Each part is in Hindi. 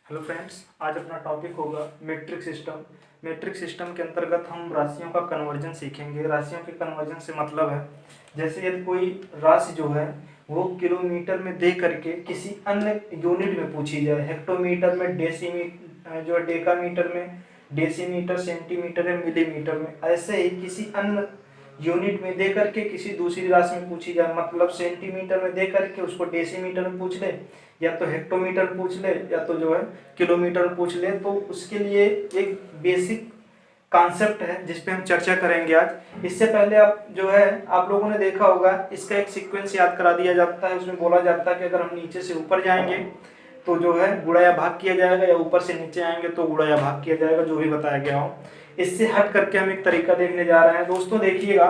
हेलो फ्रेंड्स, आज अपना टॉपिक होगा मीट्रिक सिस्टम। मीट्रिक सिस्टम के अंतर्गत हम राशियों का कन्वर्जन सीखेंगे। राशियों के कन्वर्जन से मतलब है, जैसे यदि कोई राशि जो है वो किलोमीटर में दे करके किसी अन्य यूनिट में पूछी जाए, हेक्टोमीटर में, डेसीमीटर जो डेकामीटर में, डेसीमीटर, सेंटीमीटर या मिलीमीटर में, ऐसे ही किसी अन्य यूनिट में दे करके किसी दूसरी राशि में पूछी जाए, मतलब सेंटीमीटर में दे करके उसको डेसीमीटर में पूछ ले, या तो हेक्टोमीटर पूछ ले, या तो जो है किलोमीटर पूछ ले। तो उसके लिए एक बेसिक कॉन्सेप्ट है जिस पे हम चर्चा करेंगे आज। इससे पहले आप जो है आप लोगों ने देखा होगा, इसका एक सीक्वेंस याद करा दिया जाता है। उसमें बोला जाता है कि अगर हम नीचे से ऊपर जाएंगे तो जो है गुणा या भाग किया जाएगा, या ऊपर से नीचे आएंगे तो गुणा या भाग किया जाएगा, जो भी बताया गया हो। इससे हट करके हम एक तरीका देखने जा रहे हैं। दोस्तों देखिएगा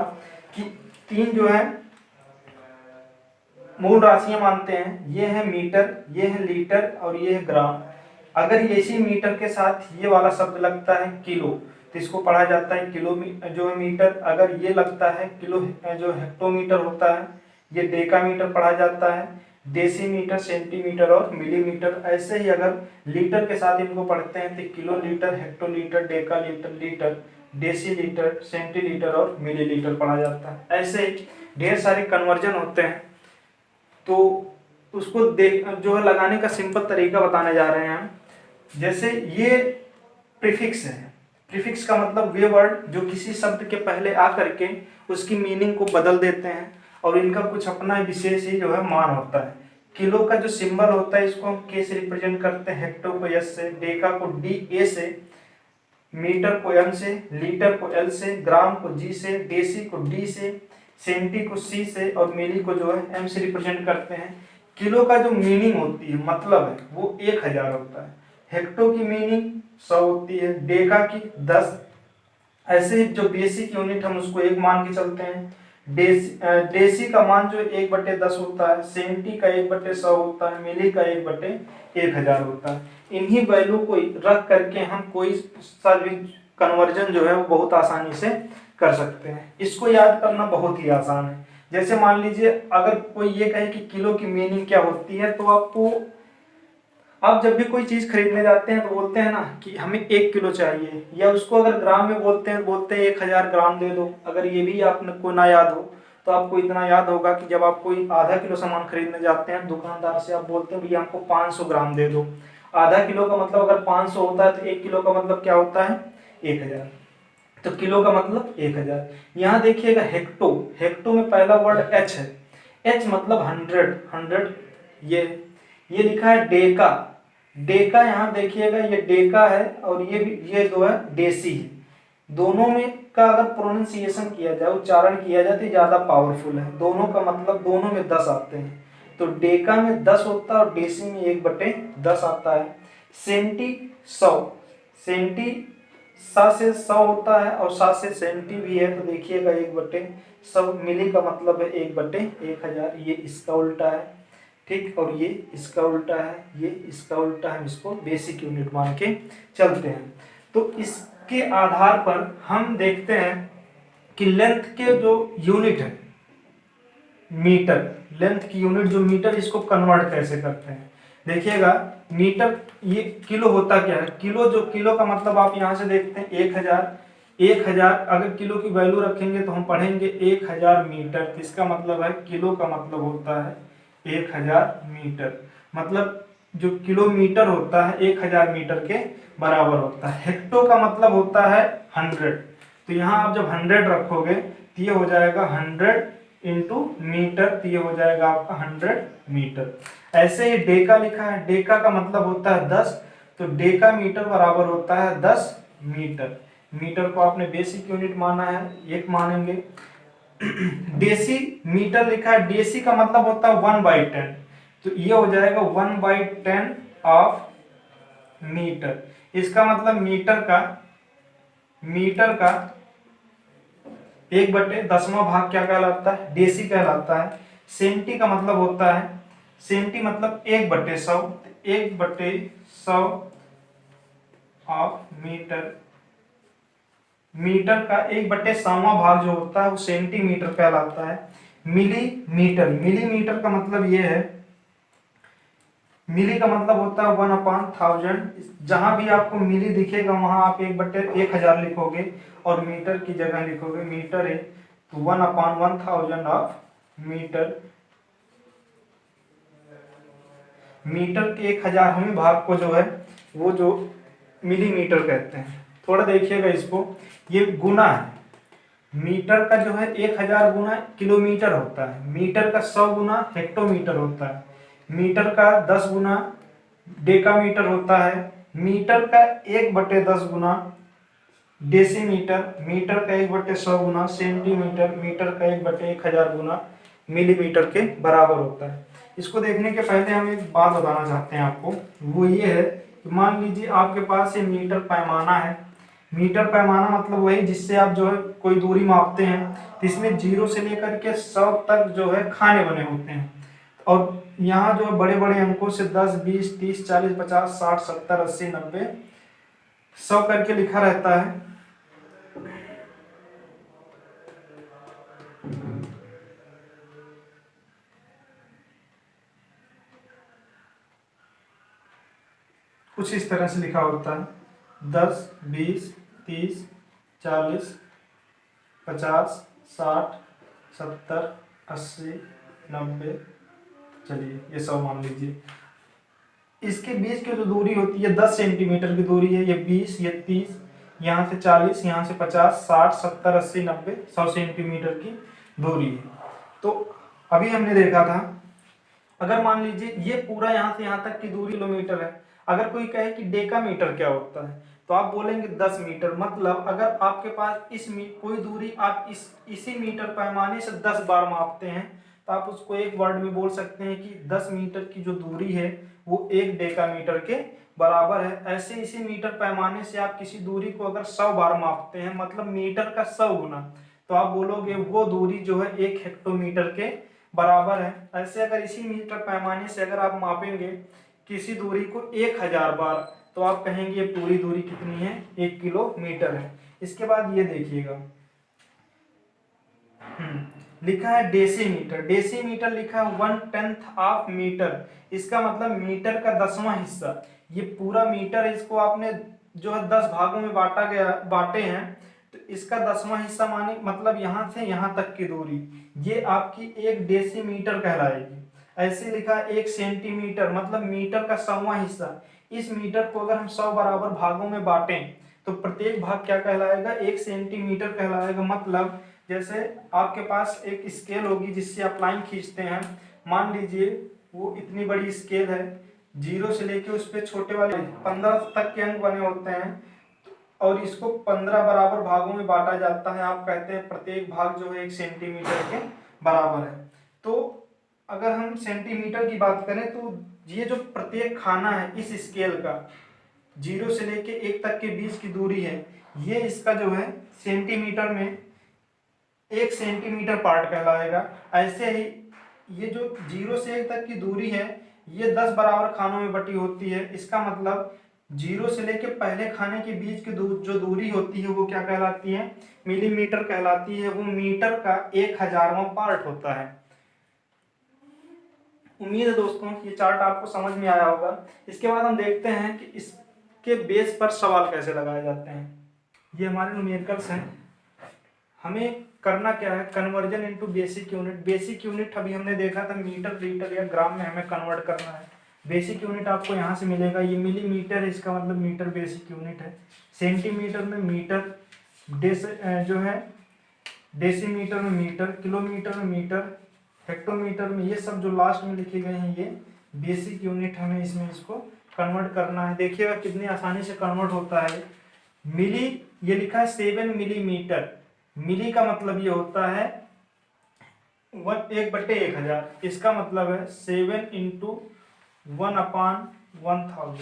कि तीन जो है मूल राशियां मानते हैं, ये है मीटर, ये है लीटर और ये है ग्राम। अगर इसी मीटर के साथ ये वाला शब्द लगता है किलो, तो इसको पढ़ा जाता है किलो जो है मीटर। अगर ये लगता है किलो जो हेक्टोमीटर होता है, ये डेकामीटर पढ़ा जाता है। डेसीमीटर, सेंटीमीटर और मिलीमीटर। ऐसे ही अगर लीटर के साथ इनको पढ़ते हैं तो kilolitre, hectolitre, decalitre, litre, decilitre, centilitre और मिलीलीटर पढ़ा जाता है। ऐसे ही ढेर सारे कन्वर्जन होते हैं। तो उसको देख जो है लगाने का सिंपल तरीका बताने जा रहे हैं हम। जैसे ये प्रीफिक्स है। प्रीफिक्स का मतलब वे वर्ड जो किसी शब्द के पहले आ करके उसकी मीनिंग को बदल देते हैं, और इनका कुछ अपना विशेष ही जो है मान होता है। किलो का जो सिंबल होता है इसको हम के से रिप्रेजेंट करते हैं, हेक्टो को एस से, डेका को डी ए से, मीटर को एम से, लीटर को एल से, ग्राम को जी से, डेसी को डी से, सेंटी को सी से और मिली को जो है एम से रिप्रेजेंट करते हैं। किलो का जो मीनिंग होती है, मतलब है, वो 1000 होता है। हेक्टो की मीनिंग 100 होती है, डेका की 10। ऐसे जो बेसिक यूनिट हम उसको 1 मान के चलते हैं। डेसी का मान जो 1/10 होता है, सेंटी का 1/100 होता है, मिली का 1/1000 होता है। इन्हीं वैल्यू को रख करके हम कोई सा भी कन्वर्जन जो है वो बहुत आसानी से कर सकते हैं। इसको याद करना बहुत ही आसान है। जैसे मान लीजिए अगर कोई ये कहे कि किलो की मीनिंग क्या होती है, तो आपको, आप जब भी कोई चीज खरीदने जाते हैं तो बोलते हैं ना कि हमें 1 किलो चाहिए, या उसको अगर ग्राम में बोलते हैं 1000 ग्राम दे दो। अगर ये भी आपको ना याद हो तो आपको इतना याद होगा कि जब आप कोई आधा किलो सामान खरीदने जाते हैं दुकानदार से, आप बोलते हैं भैया हमको 500 ग्राम दे दो। आधा किलो का मतलब अगर 500 होता है तो 1 किलो का मतलब क्या होता है, 1000। तो किलो का मतलब 1000। यहाँ देखिएगा हेक्टो, हेक्टो में पहला वर्ड एच है। एच मतलब 100। ये लिखा है डेका। डेका यहाँ देखिएगा, ये डेका है और ये दो है डेसी है। दोनों में का अगर प्रोनाउंसिएशन किया जाए, उच्चारण किया जाए, तो ज्यादा पावरफुल है। दोनों का मतलब दोनों में 10 आते हैं। तो डेका में 10 होता है और डेसी में 1/10 आता है। सेंटी 100, सेंटी 7 से 100 होता है और 7 से सेंटी भी है, तो देखिएगा 1/100। मिली का मतलब है 1/1000। ये इसका उल्टा है, ठीक, और ये इसका उल्टा है, ये इसका उल्टा है। इसको बेसिक यूनिट मान के चलते हैं। तो इसके आधार पर हम देखते हैं कि लेंथ के जो यूनिट है मीटर, लेंथ की यूनिट जो मीटर, इसको कन्वर्ट कैसे करते हैं। देखिएगा मीटर, ये किलो होता क्या है, किलो का मतलब आप यहाँ से देखते हैं 1000। अगर किलो की वैल्यू रखेंगे तो हम पढ़ेंगे 1000 मीटर। तो इसका मतलब है किलो का मतलब होता है 1000 मीटर। मतलब जो किलोमीटर होता है 1000 मीटर के बराबर होता है। हेक्टो का मतलब होता है 100। तो यहाँ आप जब 100 रखोगे तो ये हो जाएगा 100 इंटू मीटर, तो ये हो जाएगा आपका 100 मीटर। ऐसे ही डेका लिखा है, डेका का मतलब होता है 10। तो डेका मीटर बराबर होता है 10 मीटर। मीटर को आपने बेसिक यूनिट माना है, 1 मानेंगे। डेसी मीटर लिखा है, डेसी का मतलब होता है 1/10। तो ये हो जाएगा 1/10 ऑफ मीटर। इसका मतलब मीटर का 1/10वां भाग क्या कहलाता है, डेसी कहलाता है। सेंटी का मतलब होता है, सेंटी मतलब 1/100, 1/100 ऑफ मीटर। मीटर का 1/100वां भाग जो होता है वो सेंटीमीटर कहलाता है। मिलीमीटर, मिलीमीटर का मतलब ये है, मिली का मतलब होता है 1/1000। जहां भी आपको मिली दिखेगा वहां आप 1/1000 लिखोगे और मीटर की जगह लिखोगे मीटर है तो 1/1000 ऑफ मीटर। मीटर के 1000वें भाग को जो है वो जो मिलीमीटर कहते हैं। थोड़ा देखिएगा इसको, ये गुना है। मीटर का जो है 1000 गुना किलोमीटर होता है, मीटर का 100 गुना हेक्टोमीटर होता है, मीटर का 10 गुना डेकामीटर होता है, मीटर का 1/10 गुना डेसीमीटर, मीटर का 1/100 गुना सेंटीमीटर, मीटर का 1/1000 गुना मिलीमीटर के बराबर होता है। इसको देखने के पहले हम एक बात बताना चाहते हैं आपको, वो ये है कि मान लीजिए आपके पास ये मीटर पैमाना है। मीटर पैमाना मतलब वही जिससे आप जो है कोई दूरी मापते हैं, तो इसमें 0 से लेकर के 100 तक जो है खाने बने होते हैं। और यहाँ जो है बड़े बड़े अंकों से 10, 20, 30, 40, 50, 60, 70, 80, 90, 100 करके लिखा रहता है। कुछ इस तरह से लिखा होता है 10, 20, 30, 40, 50, 60, 70, 80, 90, चलिए ये 100 मान लीजिए। इसके बीच की जो दूरी होती है 10 सेंटीमीटर की दूरी है, ये 20, ये 30, यहाँ से 40, यहाँ से 50, 60, 70, 80, 90, 100 सेंटीमीटर की दूरी है। तो अभी हमने देखा था, अगर मान लीजिए ये पूरा यहाँ से यहाँ तक की दूरी किलोमीटर है, अगर कोई कहे कि डेकामीटर क्या होता है तो आप बोलेंगे 10 मीटर। मतलब अगर आपके पास कोई दूरी आप इसी मीटर पैमाने से 10 बार मापते हैं तो आप उसको एक वर्ड में बोल सकते हैं कि 10 मीटर की जो दूरी है वो 1 डेकामीटर के बराबर है। ऐसे इसी मीटर पैमाने से आप किसी दूरी को अगर 100 बार मापते हैं, मतलब मीटर का 100 गुना, तो आप बोलोगे वो दूरी जो है 1 हेक्टोमीटर के बराबर है। ऐसे अगर इसी मीटर पैमाने से अगर आप मापेंगे किसी दूरी को 1000 बार तो आप कहेंगे ये पूरी दूरी कितनी है, 1 किलोमीटर है। इसके बाद ये देखिएगा लिखा है डेसीमीटर। डेसीमीटर लिखा है 1/10 ऑफ मीटर। इसका मतलब मीटर का 10वां हिस्सा। ये पूरा मीटर है, इसको आपने जो है 10 भागों में बांटे हैं, तो इसका 10वां हिस्सा माने मतलब यहाँ से यहाँ तक की दूरी, ये आपकी 1 डेसीमीटर कहलाएगी। ऐसे लिखा है 1 सेंटीमीटर, मतलब मीटर का 100वां हिस्सा। इस मीटर को अगर हम 100 बराबर भागों में बांटें तो प्रत्येक भाग क्या कहलाएगा, 1 सेंटीमीटर कहलाएगा। मतलब जैसे आपके पास एक स्केल होगी जिससे आप लाइन खींचते हैं, मान लीजिए वो इतनी बड़ी स्केल है, 0 से लेके उस पे छोटे वाले 15 तक के अंक बने होते हैं और इसको 15 बराबर भागों में बांटा जाता है। आप कहते हैं प्रत्येक भाग जो है 1 सेंटीमीटर के बराबर है। तो अगर हम सेंटीमीटर की बात करें तो ये जो प्रत्येक खाना है इस स्केल का 0 से लेके 1 तक के बीच की दूरी है, ये इसका जो है सेंटीमीटर में 1 सेंटीमीटर पार्ट कहलाएगा। ऐसे ही ये जो 0 से 1 तक की दूरी है ये 10 बराबर खानों में बटी होती है। इसका मतलब 0 से लेके पहले खाने के बीच की जो दूरी होती है वो क्या कहलाती है, मिलीमीटर कहलाती है। वो मीटर का 1000वां पार्ट होता है। उम्मीद है दोस्तों ये चार्ट आपको समझ में आया होगा। इसके बाद हम देखते हैं कि इसके बेस पर सवाल कैसे लगाए जाते हैं। ये हमारे न्यूमेरिकल्स हैं। हमें करना क्या है, conversion into basic unit. Basic unit अभी हमने देखा था मीटर, लीटर या ग्राम में हमें कन्वर्ट करना है। बेसिक यूनिट आपको यहाँ से मिलेगा, ये मिलीमीटर है, इसका मतलब मीटर बेसिक यूनिट है। सेंटीमीटर में मीटर, जो है डेसीमीटर में मीटर, किलोमीटर में मीटर, हेक्टोमीटर में, ये सब जो लास्ट में लिखे गए हैं ये बेसिक यूनिट, हमें इसमें इसको कन्वर्ट करना है। देखिएगा कितनी आसानी से कन्वर्ट होता है। मिली, ये लिखा है 7 मिलीमीटर। मिली का मतलब ये होता है 1/1000। इसका मतलब है 7 × 1/1000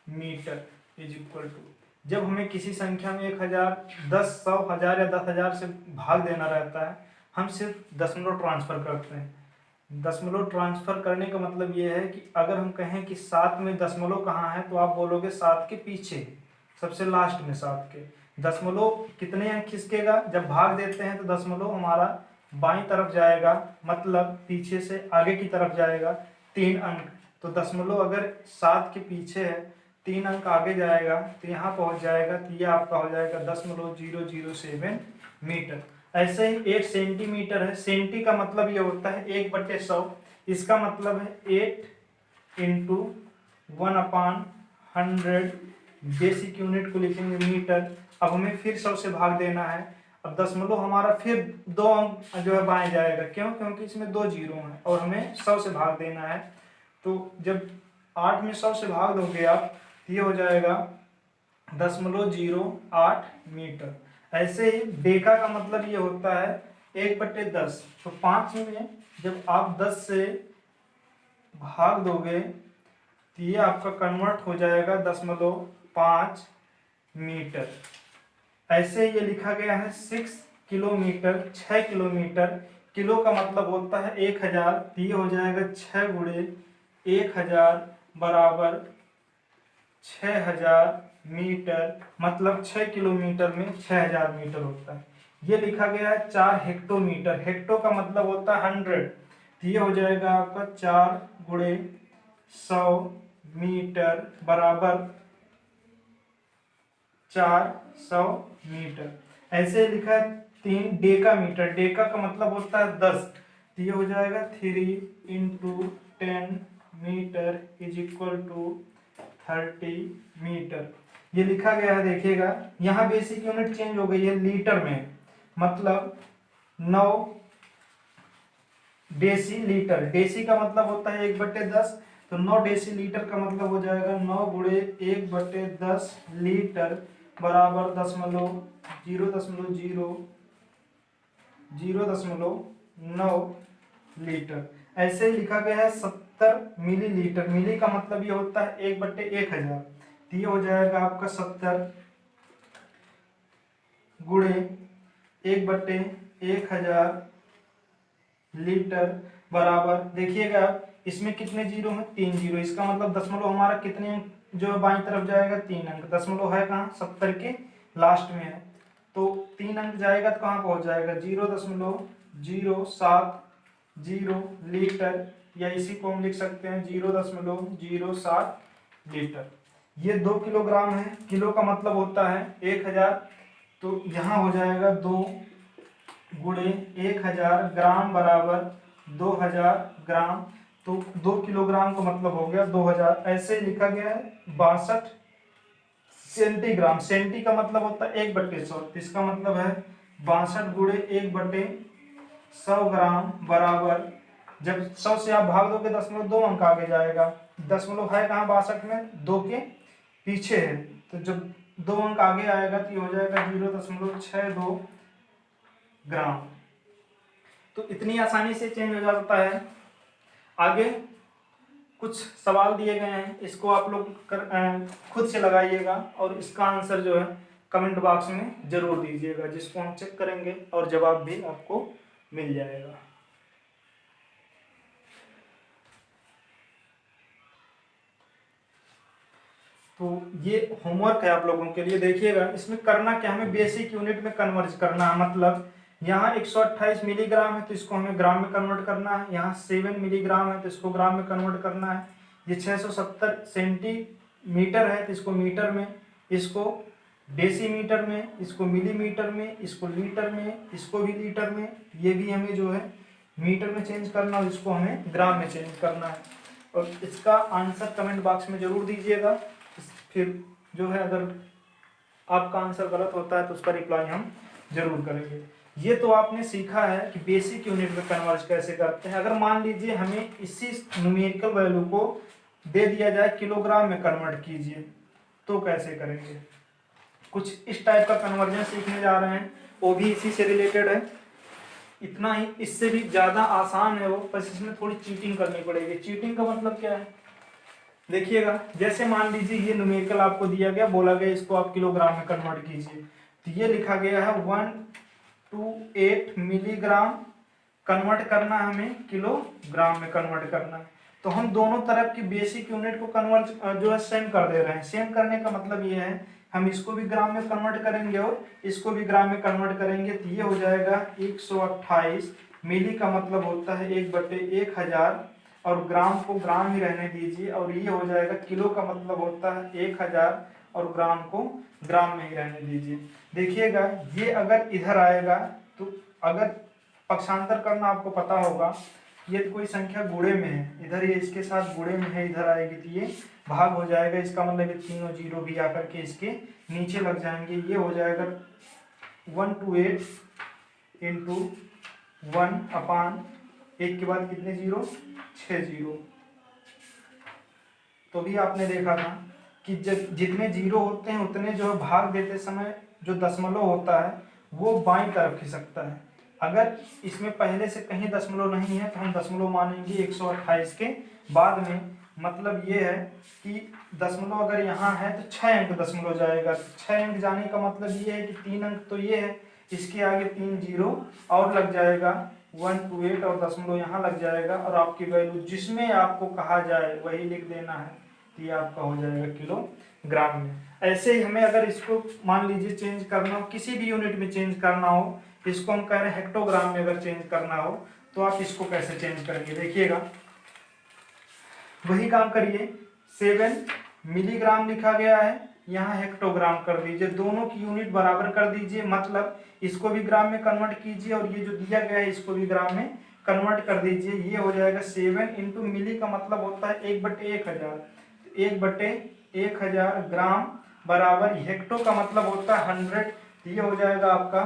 मीटर इज इक्वल टू, जब हमें किसी संख्या में 1000, 10, 100, 1000 या 10,000 से भाग देना रहता है, हम सिर्फ दशमलव ट्रांसफर करते हैं। दशमलव ट्रांसफर करने का मतलब ये है कि अगर हम कहें कि 7 में दशमलव कहाँ है तो आप बोलोगे 7 के पीछे, सबसे लास्ट में 7 के। दशमलव कितने अंक खिसकेगा, जब भाग देते हैं तो दशमलव हमारा बाईं तरफ जाएगा, मतलब पीछे से आगे की तरफ जाएगा 3 अंक। तो दशमलव अगर 7 के पीछे है, 3 अंक आगे जाएगा तो यहाँ पहुँच जाएगा, तो ये आपका हो जाएगा 0.007 मीटर। ऐसे ही 8 सेंटीमीटर है। सेंटी का मतलब ये होता है 1/100, इसका मतलब है 8 इंटू 1/100, बेसिक यूनिट को लिखेंगे मीटर। अब हमें फिर 100 से भाग देना है। अब दशमलव हमारा फिर 2 अंक जो है बाएं जाएगा, क्यों? क्योंकि इसमें 2 जीरो हैं और हमें 100 से भाग देना है। तो जब 8 में 100 से भाग दोगे आप, तो ये हो जाएगा 0.08 मीटर। ऐसे ही डेका का मतलब ये होता है 1/10। तो 5 में जब आप 10 से भाग दोगे तो ये आपका कन्वर्ट हो जाएगा 0.5 मीटर। ऐसे ये लिखा गया है 6 किलोमीटर, 6 किलोमीटर। किलो का मतलब होता है 1000, तो ये हो जाएगा 6 गुणे 1000 बराबर 6000 मीटर। मतलब 6 किलोमीटर में 6000 मीटर होता है। ये लिखा गया है 4 हेक्टोमीटर। हेक्टो का मतलब होता है 100, तो ये हो जाएगा आपका 4 गुणे 100 मीटर बराबर 400 मीटर। ऐसे लिखा है 3 डेका मीटर। डेका का मतलब होता है 10, तो ये हो जाएगा 3 into 10 metre is equal to 30 metre. ये लिखा गया है, देखिएगा यहाँ बेसिक यूनिट चेंज हो गई है, लीटर में। मतलब 9 डेसी लीटर। डेसी का मतलब होता है 1/10, तो 9 डेसी लीटर का मतलब हो जाएगा 9 गुणे 1/10 लीटर बराबर 0.009 लीटर। ऐसे ही लिखा गया है 70 मिलीलीटर। मिली का मतलब ये होता है 1/1000, तो ये हो जाएगा आपका 70 गुणे 1/1000 लीटर बराबर, देखिएगा इसमें कितने जीरो हैं? 3 जीरो। इसका मतलब दशमलव हमारा कितने अंक जो बाईं तरफ जाएगा? 3 अंक। दशमलव है कहाँ? 70 के लास्ट में है, तो 3 अंक जाएगा तो कहाँ पहुंच जाएगा? 0.07 लीटर, या इसी को हम लिख सकते हैं 0.07 लीटर। ये 2 किलोग्राम है। किलो का मतलब होता है 1000, तो यहाँ हो जाएगा 2 गुणे 1000 ग्राम बराबर 2000 ग्राम। तो 2 किलोग्राम का मतलब हो गया 2000। ऐसे लिखा गया है 62 सेंटीग्राम। सेंटी का मतलब होता है 1/100, इसका मतलब है 62 गुणे 1/100 ग्राम बराबर, जब 100 से आप भाग दोगे दशमलव 2 अंक आगे जाएगा। दशमलव है कहाँ? 62 में 2 के पीछे है, तो जब 2 अंक आगे आएगा तो ये हो जाएगा 0.62 ग्राम। तो इतनी आसानी से चेंज हो जाता है। आगे कुछ सवाल दिए गए हैं, इसको आप लोग खुद से लगाइएगा और इसका आंसर जो है कमेंट बॉक्स में जरूर दीजिएगा, जिसको हम चेक करेंगे और जवाब भी आपको मिल जाएगा। तो ये होमवर्क है आप लोगों के लिए। देखिएगा इसमें करना क्या, हमें बेसिक यूनिट में कन्वर्ज करना है। मतलब यहाँ 128 मिलीग्राम है तो इसको हमें ग्राम में कन्वर्ट करना है। यहाँ 7 मिलीग्राम है तो इसको ग्राम में कन्वर्ट करना है। ये 670 सेंटीमीटर है तो इसको मीटर में, इसको डेसीमीटर में, इसको मिलीमीटर में, इसको लीटर में, इसको भी लीटर में, ये भी हमें जो है मीटर में चेंज करना और इसको हमें ग्राम में चेंज करना है। और इसका आंसर कमेंट बॉक्स में जरूर दीजिएगा। फिर जो है अगर आपका आंसर गलत होता है तो उसका रिप्लाई हम जरूर करेंगे। ये तो आपने सीखा है कि बेसिक यूनिट में कन्वर्ज कैसे करते हैं। अगर मान लीजिए हमें इसी न्यूमेरिकल वैल्यू को दे दिया जाए किलोग्राम में कन्वर्ट कीजिए, तो कैसे करेंगे? कुछ इस टाइप का कन्वर्जन सीखने जा रहे हैं, वो भी इसी से रिलेटेड है। इतना ही, इससे भी ज़्यादा आसान है वो, बस इसमें थोड़ी चीटिंग करनी पड़ेगी। चीटिंग का मतलब क्या है? देखिएगा, जैसे मान लीजिए ये न्यूमेरिकल आपको दिया गया, बोला गया इसको आप किलोग्राम में कन्वर्ट कीजिए, तो ये लिखा गया है 128 मिलीग्राम कन्वर्ट करना है, हमें किलोग्राम में कन्वर्ट करना है। तो हम दोनों तरफ की बेसिक यूनिट को कन्वर्ट जो है सेम कर दे रहे हैं। सेम करने का मतलब ये है हम इसको भी ग्राम में कन्वर्ट करेंगे और इसको भी ग्राम में कन्वर्ट करेंगे, तो ये हो जाएगा 128 मिली का मतलब होता है 1/1000 और ग्राम को ग्राम ही रहने दीजिए, और ये हो जाएगा किलो का मतलब होता है 1000 और ग्राम को ग्राम में ही रहने दीजिए। देखिएगा ये अगर इधर आएगा तो अगर पक्षांतर करना आपको पता होगा, ये तो कोई संख्या गुणे में है, इधर ये इसके साथ गुणे में है, इधर आएगी तो ये भाग हो जाएगा। इसका मतलब ये तीनों जीरो भी आकर के इसके नीचे लग जाएंगे। ये हो जाएगा 128 इंटू 1/1 के बाद कितने जीरो, 6 जीरो। तो भी आपने देखा था कि जब जितने जीरो होते हैं उतने जो है भाग देते समय जो दशमलव होता है वो बाईं तरफ खिसकता है। अगर इसमें पहले से कहीं दशमलव नहीं है तो हम दशमलव मानेंगे 128 के बाद में। मतलब ये है कि दशमलव अगर यहाँ है तो 6 अंक दशमलव जाएगा। 6 अंक जाने का मतलब ये है कि 3 अंक तो ये है, इसके आगे 3 जीरो और लग जाएगा 128 और दशमलव यहाँ लग जाएगा, और आपकी वैल्यू जिसमें आपको कहा जाए वही लिख देना है। तो ये आपका हो जाएगा किलोग्राम में। ऐसे ही हमें अगर इसको मान लीजिए चेंज करना हो, किसी भी यूनिट में चेंज करना हो, इसको हम कह रहे हैं हेक्टोग्राम में अगर चेंज करना हो तो आप इसको कैसे चेंज करेंगे। देखिएगा वही काम करिए, 7 मिलीग्राम लिखा गया है, यहाँ हेक्टोग्राम कर दीजिए, दोनों की यूनिट बराबर कर दीजिए। मतलब इसको भी ग्राम में कन्वर्ट कीजिए और ये जो दिया गया है इसको भी ग्राम में कन्वर्ट कर दीजिए। ये हो जाएगा 7 इंटू मिली का मतलब होता है 1/1000, 1/1000 ग्राम बराबर हेक्टो का मतलब होता है 100। ये हो जाएगा आपका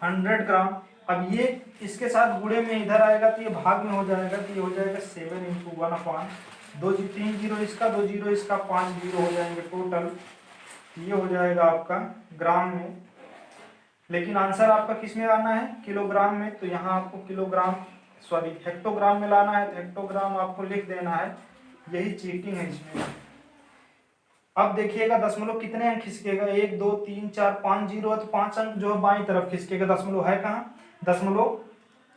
100 ग्राम। अब ये इसके साथ गुणे में इधर आएगा तो ये भाग में हो जाएगा, तो ये हो जाएगा 7 इंटू 1/2, 3 जीरो इसका, 2 जीरो इसका, 5 जीरो हो जाएंगे टोटल। ये हो जाएगा आपका ग्राम में, लेकिन आंसर आपका किस में आना है, किलोग्राम में। तो यहाँ आपको किलोग्राम सॉरी हेक्टोग्राम में लाना है, तो हेक्टोग्राम आपको लिख देना है। यही चीटिंग है इसमें। अब देखिएगा दशमलव कितने अंक खिसकेगा, 1 2 3 4 5 जीरो है तो 5 अंक जो है बाईं तरफ खिसकेगा। दशमलव है कहाँ, दशमलव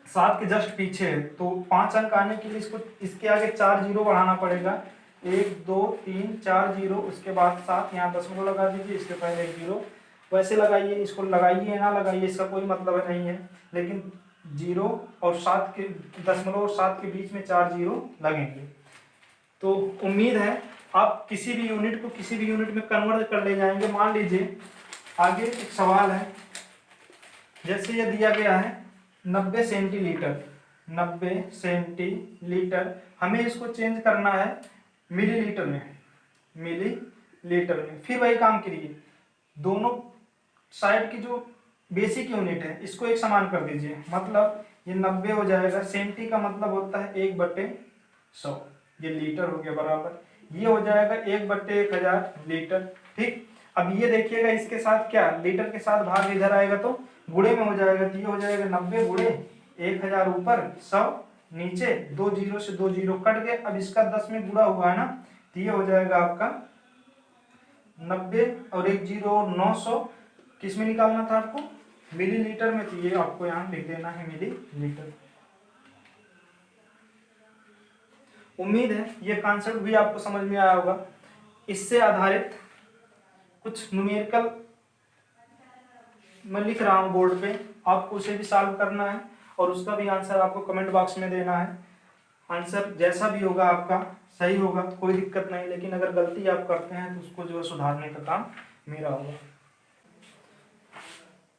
7 के जस्ट पीछे है, तो 5 अंक आने के लिए इसको इसके आगे 4 जीरो बढ़ाना पड़ेगा। 1 2 3 4 जीरो, उसके बाद 7, यहाँ दशमलव लगा दीजिए, इसके पहले 1 जीरो। वैसे लगाइए, इसको लगाइए ना लगाइए इसका कोई मतलब नहीं है, लेकिन जीरो और 7 के दशमलव और 7 के बीच में 4 जीरो लगेंगे। तो उम्मीद है आप किसी भी यूनिट को किसी भी यूनिट में कन्वर्ट कर ले जाएंगे। मान लीजिए आगे एक सवाल है, जैसे ये दिया गया है 90 सेंटीलीटर, 90 सेंटीलीटर, हमें इसको चेंज करना है मिलीलीटर में, मिलीलीटर में। फिर वही काम करिए, दोनों साइड की जो बेसिक यूनिट है इसको एक समान कर दीजिए। मतलब ये 90 हो जाएगा, सेंटी का मतलब होता है 1/100, ये लीटर हो गया बराबर। ये हो जाएगा 1/1000 लीटर। ठीक, अब ये देखिएगा इसके साथ क्या, लीटर के साथ भाग इधर आएगा तो गुणे में हो जाएगा, तो ये हो जाएगा 90 गुणे 1000 ऊपर 100 नीचे, 2 जीरो से 2 जीरो कट गए। अब इसका 10 में गुणा हुआ है ना, तो ये हो जाएगा आपका 90 और 1 जीरो 900। किस में निकालना था आपको, मिलीलीटर में, तो ये आपको यहाँ लिख देना है मिलीलीटर। उम्मीद है ये कॉन्सेप्ट भी आपको समझ में आया होगा। इससे आधारित कुछ न्यूमेरिकल मैं लिख रहा हूँ बोर्ड पे, आपको उसे भी सॉल्व करना है और उसका भी आंसर आपको कमेंट बॉक्स में देना है। आंसर जैसा भी होगा आपका सही होगा तो कोई दिक्कत नहीं, लेकिन अगर गलती आप करते हैं तो उसको जो है सुधारने का काम मेरा होगा।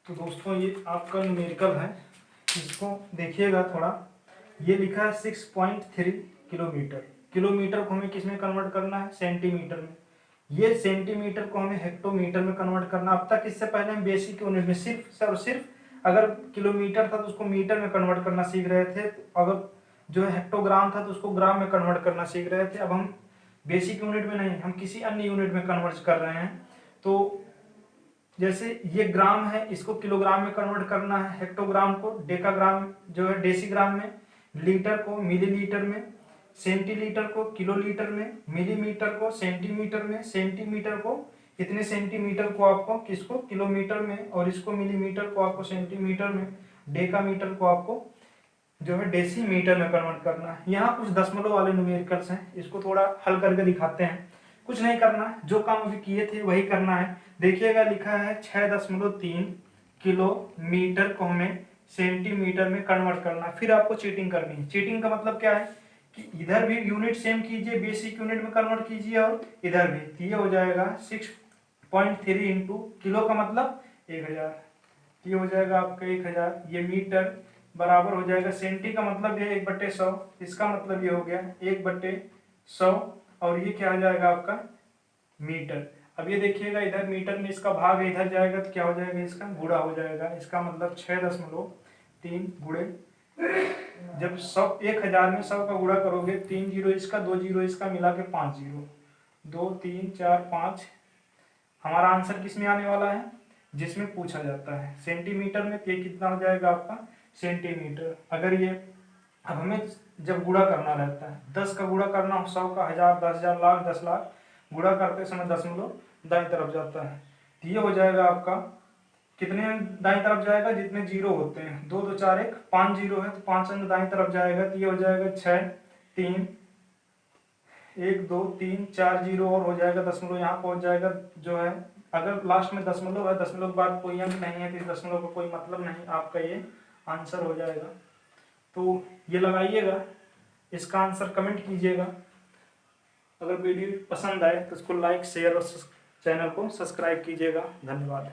तो दोस्तों ये आपका न्यूमेरिकल है, इसको देखिएगा थोड़ा। ये लिखा है 6.3 किलोमीटर। किलोमीटर को हमें किस में कन्वर्ट करना है, सेंटीमीटर में। ये सेंटीमीटर को हमें हेक्टोमीटर में कन्वर्ट करना। अब तक इससे पहले हम बेसिक यूनिट में सिर्फ अगर किलोमीटर था तो उसको मीटर में कन्वर्ट करना सीख रहे थे, अगर जो है हेक्टोग्राम था तो उसको ग्राम में कन्वर्ट करना सीख रहे थे। अब हम बेसिक यूनिट में नहीं, हम किसी अन्य यूनिट में कन्वर्ट कर रहे हैं। तो जैसे ये ग्राम है, इसको किलोग्राम में कन्वर्ट करना है, हेक्टोग्राम को डेकाग्राम जो है डेसीग्राम में, लीटर को मिलीलीटर में, सेंटीलीटर को किलोलीटर में, मिलीमीटर को सेंटीमीटर में, सेंटीमीटर को इतने सेंटीमीटर को आपको किसको किलोमीटर में, और इसको मिलीमीटर को आपको सेंटीमीटर में, डेकामीटर को आपको जो है डेसीमीटर में कन्वर्ट करना है। यहाँ कुछ दशमलव वाले न्यूमेरिकल्स हैं, इसको थोड़ा हल करके दिखाते हैं। कुछ नहीं करना, जो काम अभी किए थे वही करना है। देखिएगा लिखा है 6.3 किलोमीटर को हमें सेंटीमीटर में कन्वर्ट करना है। फिर आपको चीटिंग करनी है। चीटिंग का मतलब क्या है, कि इधर भी यूनिट सेम कीजिए, बेसिक यूनिट में कन्वर्ट कीजिए और इधर भी, तो ये हो जाएगा 6.3 इंटू किलो का मतलब 1000, ये हो जाएगा आपका 1000। ये मीटर बराबर हो जाएगा सेंटी का मतलब ये 1/100, इसका मतलब ये हो गया 1/100, और ये क्या हो जाएगा आपका मीटर। अब ये देखिएगा इधर मीटर में इसका भाग इधर जाएगा तो क्या हो जाएगा, इसका गुणा हो जाएगा, इसका मतलब 6.3 गुणे, जब 100 1000 में 100 का गुणा करोगे, 3 जीरो इसका 2 जीरो इसका मिला के 5 जीरो, 2 3 4 5, हमारा आंसर किस में आने वाला है, जिसमें पूछा जाता है सेंटीमीटर में, तो ये कितना हो जाएगा आपका सेंटीमीटर। अगर ये अब हमें जब गुणा करना रहता है, 10 का गुणा करना हो 100 का, 1000 10,000 लाख 10 लाख, गुणा करते समय दशमलव दाईं तरफ जाता है, तो ये हो जाएगा आपका कितने दाईं तरफ जाएगा, जितने जीरो होते हैं, 2 2 4 1 5 जीरो है तो 5 अंक दाईं तरफ जाएगा, तो ये हो जाएगा 6 3 1 2 3 4 जीरो और हो जाएगा, दशमलव यहाँ पहुंच जाएगा जो है। अगर लास्ट में दशमलव है, दशमलव के बाद कोई अंक नहीं है, तो इस दशमलव का कोई मतलब नहीं, आपका ये आंसर हो जाएगा। तो ये लगाइएगा, इसका आंसर कमेंट कीजिएगा। अगर वीडियो पसंद आए तो इसको लाइक शेयर और चैनल को सब्सक्राइब कीजिएगा। धन्यवाद।